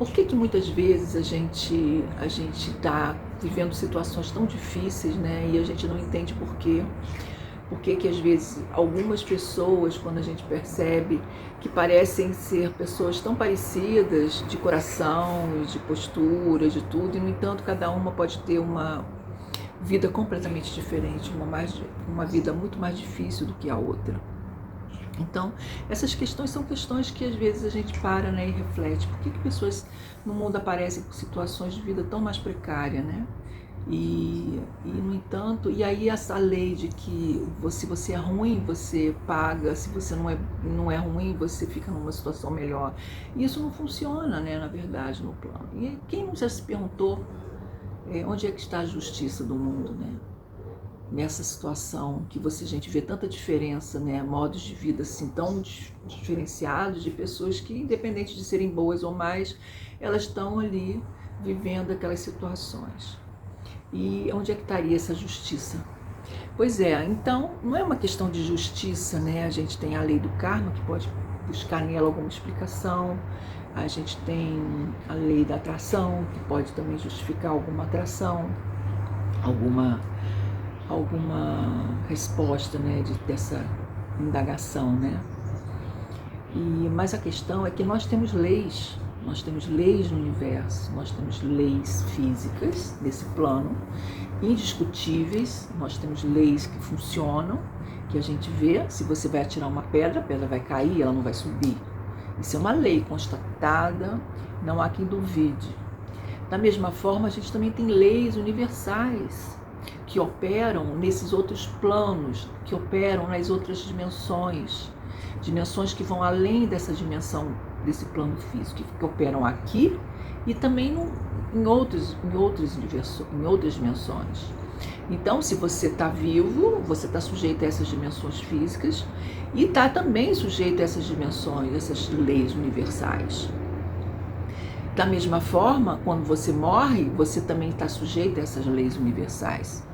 Por que que muitas vezes a gente está vivendo situações tão difíceis, né? E a gente não entende por quê? Por que que às vezes algumas pessoas, quando a gente percebe que parecem ser pessoas tão parecidas de coração, de postura, de tudo, e no entanto cada uma pode ter uma vida completamente diferente, uma vida muito mais difícil do que a outra. Então, essas questões são questões que às vezes a gente para, né, e reflete. Por que que pessoas no mundo aparecem com situações de vida tão mais precárias, né? No entanto, e aí essa lei de que se você é ruim, você paga, se você não é ruim, você fica numa situação melhor. E isso não funciona, né, na verdade, no plano. E quem não já se perguntou onde é que está a justiça do mundo, né? Nessa situação que a gente vê tanta diferença, né, modos de vida assim tão diferenciados de pessoas que, independente de serem boas ou mais, elas estão ali vivendo aquelas situações. E onde é que estaria essa justiça? Pois é, então não é uma questão de justiça, né? A gente tem a lei do karma, que pode buscar nela alguma explicação. A gente tem a lei da atração, que pode também justificar alguma atração, alguma resposta, né, dessa indagação, né? Mas a questão é que nós temos leis no universo, nós temos leis físicas nesse plano, indiscutíveis, nós temos leis que funcionam, que a gente vê, se você vai atirar uma pedra, a pedra vai cair, ela não vai subir. Isso é uma lei constatada, não há quem duvide. Da mesma forma, a gente também tem leis universais, que operam nesses outros planos, que operam nas outras dimensões que vão além dessa dimensão, desse plano físico, que operam aqui e também em outras dimensões. Então, se você está vivo, você está sujeito a essas dimensões físicas e está também sujeito a essas dimensões, essas leis universais. Da mesma forma, quando você morre, você também está sujeito a essas leis universais,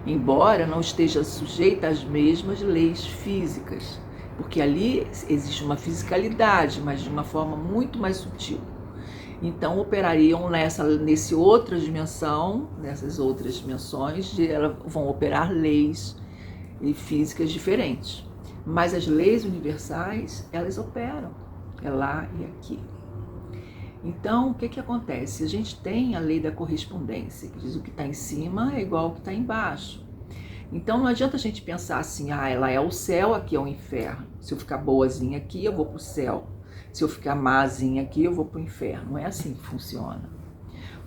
embora não esteja sujeita às mesmas leis físicas, porque ali existe uma fisicalidade, mas de uma forma muito mais sutil. Então operariam nessa outra dimensão, nessas outras dimensões, vão operar leis físicas diferentes. Mas as leis universais, elas operam, é lá e aqui. Então, o que acontece? A gente tem a lei da correspondência, que diz o que está em cima é igual ao que está embaixo. Então, não adianta a gente pensar assim, ela é o céu, aqui é o inferno. Se eu ficar boazinha aqui, eu vou para o céu. Se eu ficar mazinha aqui, eu vou para o inferno. Não é assim que funciona.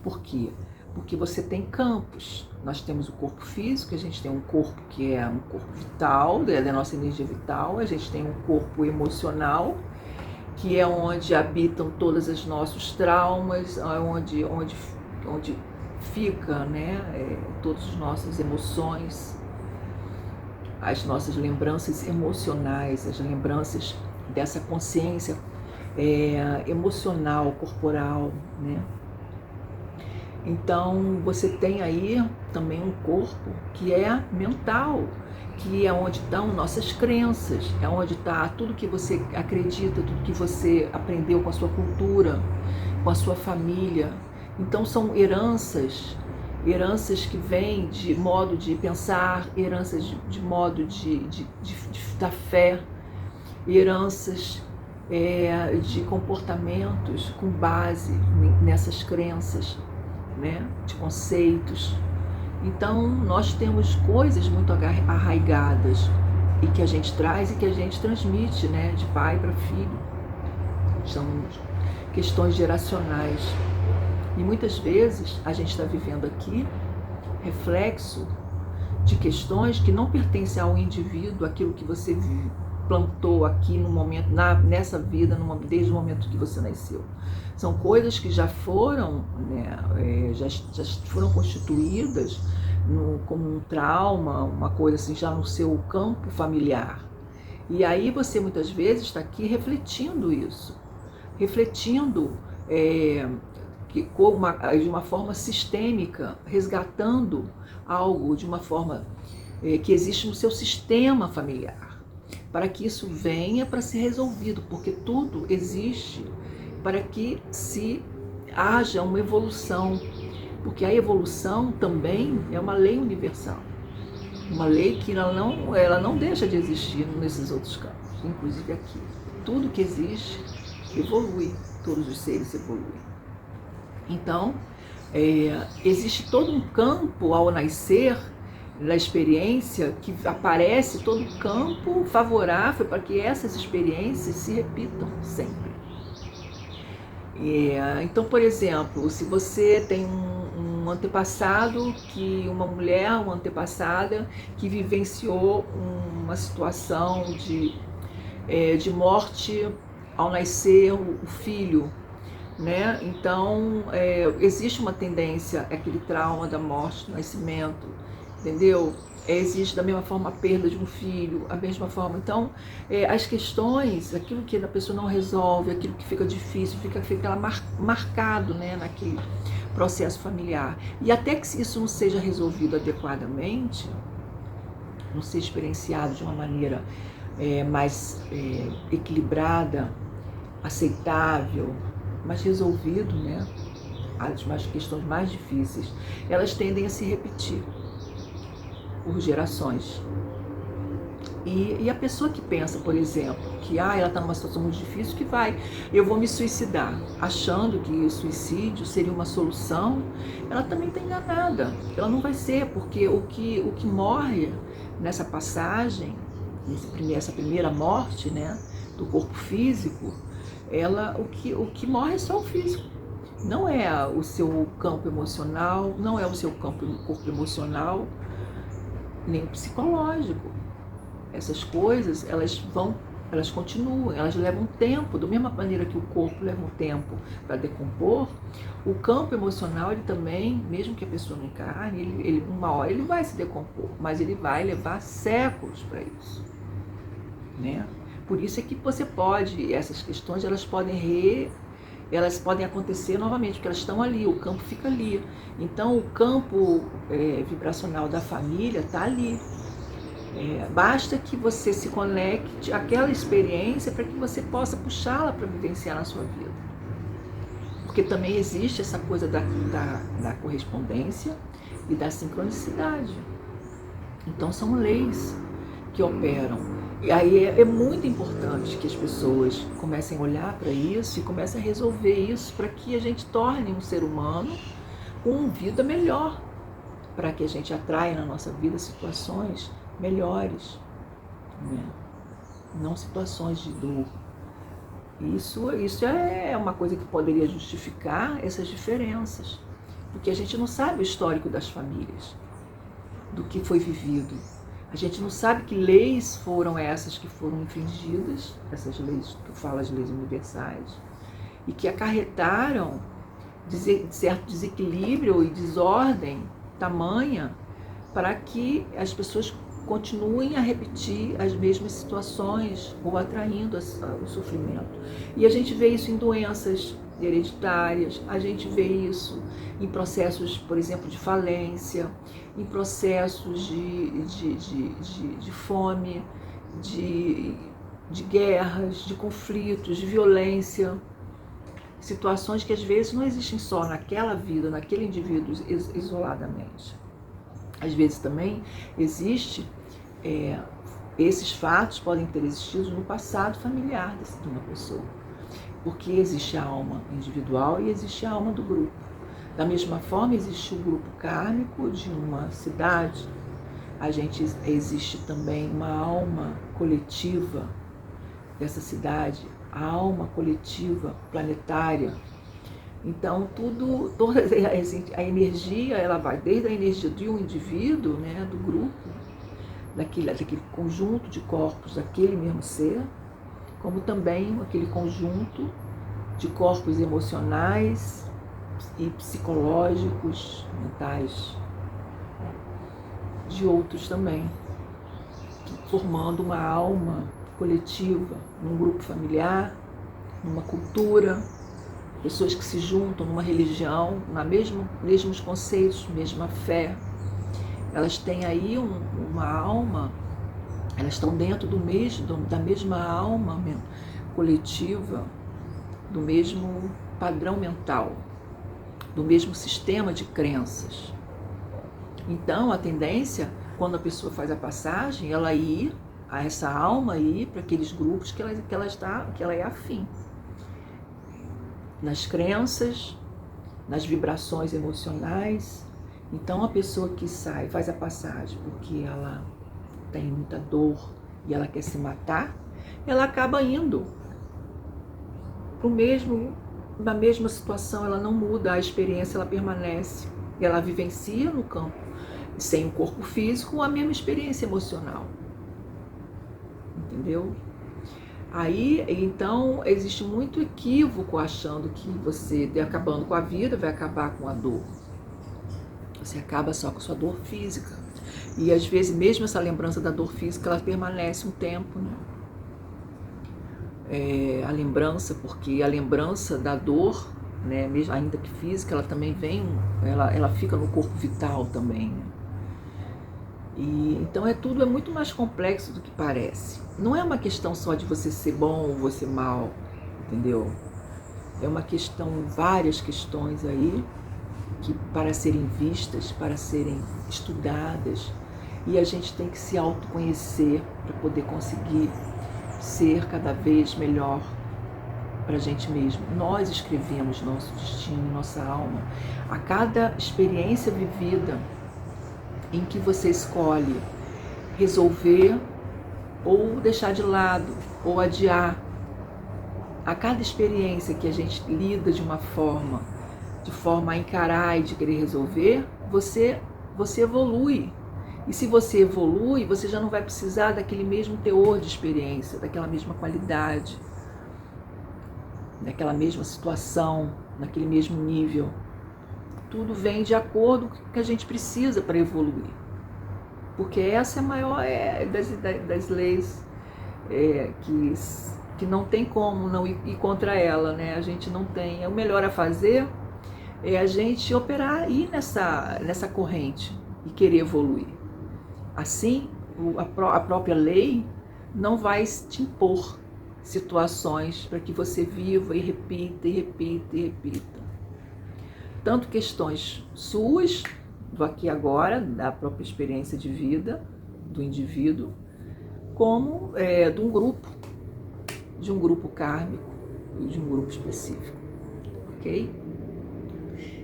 Por quê? Porque você tem campos. Nós temos o corpo físico, a gente tem um corpo que é um corpo vital, da nossa energia vital. A gente tem um corpo emocional, que é onde habitam todos os nossos traumas, onde fica, né, todas as nossas emoções, as nossas lembranças emocionais, as lembranças dessa consciência emocional, corporal, né? Então você tem aí também um corpo que é mental, que é onde estão nossas crenças, é onde está tudo que você acredita, tudo que você aprendeu com a sua cultura, com a sua família. Então são heranças que vêm de modo de pensar, heranças de modo da fé, heranças de comportamentos com base nessas crenças, né, de conceitos. Então, nós temos coisas muito arraigadas e que a gente traz e que a gente transmite, né, de pai para filho. São questões geracionais. E muitas vezes a gente está vivendo aqui reflexo de questões que não pertencem ao indivíduo, aquilo que você plantou aqui no momento, nessa vida, desde o momento que você nasceu. São coisas que já foram, né, já foram constituídas como um trauma, uma coisa assim, já no seu campo familiar. E aí você muitas vezes está aqui refletindo isso, de uma forma sistêmica, resgatando algo de uma forma que existe no seu sistema familiar, para que isso venha para ser resolvido, porque tudo existe para que se haja uma evolução, porque a evolução também é uma lei universal, uma lei que ela não deixa de existir nesses outros campos, inclusive aqui. Tudo que existe evolui, todos os seres evoluem. Então, existe todo um campo ao nascer da experiência, que aparece todo um campo favorável para que essas experiências se repitam sempre. Então, por exemplo, se você tem um antepassado, uma mulher, uma antepassada que vivenciou uma situação de morte ao nascer o filho, né? Então, existe uma tendência, aquele trauma da morte, do nascimento, entendeu? Existe da mesma forma a perda de um filho, a mesma forma. Então, as questões, aquilo que a pessoa não resolve, aquilo que fica difícil, fica lá marcado, né, naquele processo familiar. E até que isso não seja resolvido adequadamente, não seja experienciado de uma maneira mais equilibrada, aceitável, mais resolvido, né? As questões mais difíceis, elas tendem a se repetir por gerações. E a pessoa que pensa, por exemplo, que ela está numa situação muito difícil, eu vou me suicidar, achando que o suicídio seria uma solução, ela também está enganada. Ela não vai ser, porque o que morre nessa passagem, essa primeira morte, né, do corpo físico, o que morre é só o físico. Não é o seu campo emocional, não é o seu corpo emocional, nem o psicológico. Essas coisas, elas continuam, elas levam tempo, da mesma maneira que o corpo leva um tempo para decompor, o campo emocional, ele também, mesmo que a pessoa não encarne, uma hora ele vai se decompor, mas ele vai levar séculos para isso, né? Por isso é que essas questões, elas podem acontecer novamente, porque elas estão ali, o campo fica ali. Então, o campo vibracional da família está ali. Basta que você se conecte àquela experiência para que você possa puxá-la para vivenciar na sua vida. Porque também existe essa coisa da correspondência e da sincronicidade. Então, são leis que operam. E aí é muito importante que as pessoas comecem a olhar para isso e comecem a resolver isso para que a gente torne um ser humano com uma vida melhor, para que a gente atraia na nossa vida situações melhores, né? Não situações de dor. Isso é uma coisa que poderia justificar essas diferenças, porque a gente não sabe o histórico das famílias, do que foi vivido. A gente não sabe que leis foram essas que foram infringidas, essas leis, tu fala as leis universais, e que acarretaram de certo desequilíbrio e desordem tamanha para que as pessoas continuem a repetir as mesmas situações ou atraindo o sofrimento. E a gente vê isso em doenças hereditárias, a gente vê isso em processos, por exemplo, de falência, em processos de fome, de guerras, de conflitos, de violência, situações que às vezes não existem só naquela vida, naquele indivíduo isoladamente. Às vezes também esses fatos podem ter existido no passado familiar de uma pessoa, porque existe a alma individual e existe a alma do grupo. Da mesma forma, existe o grupo kármico de uma cidade, existe também uma alma coletiva dessa cidade, a alma coletiva planetária. Então, toda a energia, ela vai desde a energia de um indivíduo, né, do grupo, daquele conjunto de corpos daquele mesmo ser, como também aquele conjunto de corpos emocionais e psicológicos, mentais, de outros também, formando uma alma coletiva, num grupo familiar, numa cultura, pessoas que se juntam numa religião, mesmos conceitos, mesma fé. Elas têm aí uma alma, elas estão dentro da mesma alma coletiva, do mesmo padrão mental, do mesmo sistema de crenças. Então, a tendência, quando a pessoa faz a passagem, ela ir, a essa alma ir para aqueles grupos que ela é afim. Nas crenças, nas vibrações emocionais. Então, a pessoa que sai, faz a passagem porque ela tem muita dor e ela quer se matar, ela acaba indo na mesma situação, ela não muda, a experiência ela permanece, e ela vivencia no campo, sem o corpo físico, a mesma experiência emocional. Entendeu? Aí, então, existe muito equívoco achando que você, acabando com a vida, vai acabar com a dor. Você acaba só com a sua dor física. E às vezes, mesmo essa lembrança da dor física, ela permanece um tempo, né? A lembrança, porque a lembrança da dor, né, mesmo ainda que física, ela também vem, ela fica no corpo vital também, né? E então tudo é muito mais complexo do que parece. Não é uma questão só de você ser bom ou você mal, entendeu? É uma questão, várias questões aí, que para serem vistas, para serem estudadas, e a gente tem que se autoconhecer para poder conseguir ser cada vez melhor para a gente mesmo. Nós escrevemos nosso destino, nossa alma. A cada experiência vivida em que você escolhe resolver ou deixar de lado ou adiar, a cada experiência que a gente lida de forma a encarar e de querer resolver, você evolui. E se você evolui, você já não vai precisar daquele mesmo teor de experiência, daquela mesma qualidade, daquela mesma situação, naquele mesmo nível. Tudo vem de acordo com o que a gente precisa para evoluir. Porque essa é a maior das leis que não tem como não ir contra ela, né? A gente não tem. O melhor a fazer é a gente operar, ir nessa corrente e querer evoluir. Assim, a própria lei não vai te impor situações para que você viva e repita, e repita, e repita. Tanto questões suas, do aqui e agora, da própria experiência de vida do indivíduo, como de um grupo kármico e de um grupo específico, ok?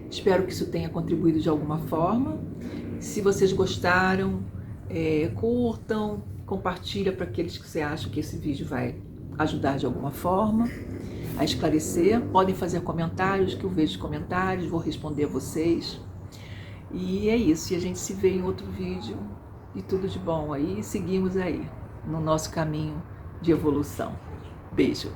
Espero que isso tenha contribuído de alguma forma. Se vocês gostaram, curtam, compartilha para aqueles que você acha que esse vídeo vai ajudar de alguma forma a esclarecer. Podem fazer comentários, que eu vejo comentários, vou responder a vocês. E é isso, e a gente se vê em outro vídeo, e tudo de bom aí, seguimos aí no nosso caminho de evolução. Beijo!